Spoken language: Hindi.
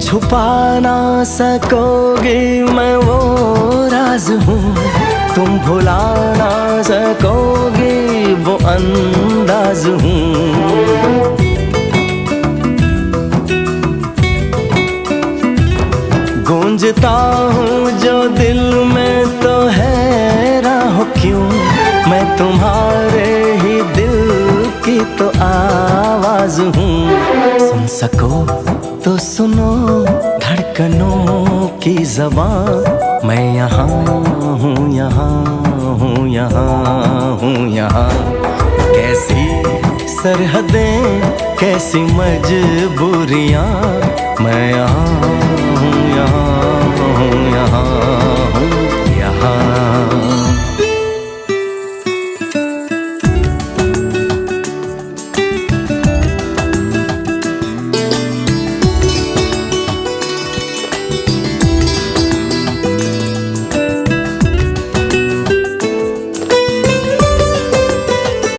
छुपा ना सकोगी मैं वो राज हूँ, तुम भुला ना सकोगी वो अंदाज हूँ। गूंजता हूँ जो दिल में तो हैरान हो क्यों, मैं तुम्हारे ही दिल की तो आवाज हूँ। सुन सको तो सुनो धड़कनों की ज़बान, मैं यहाँ हूँ, यहाँ हूँ, यहाँ हूँ, यहाँ। कैसी सरहदें, कैसी मजबूरियाँ, मैं यहाँ हूँ, यहाँ हूँ, यहाँ हूँ।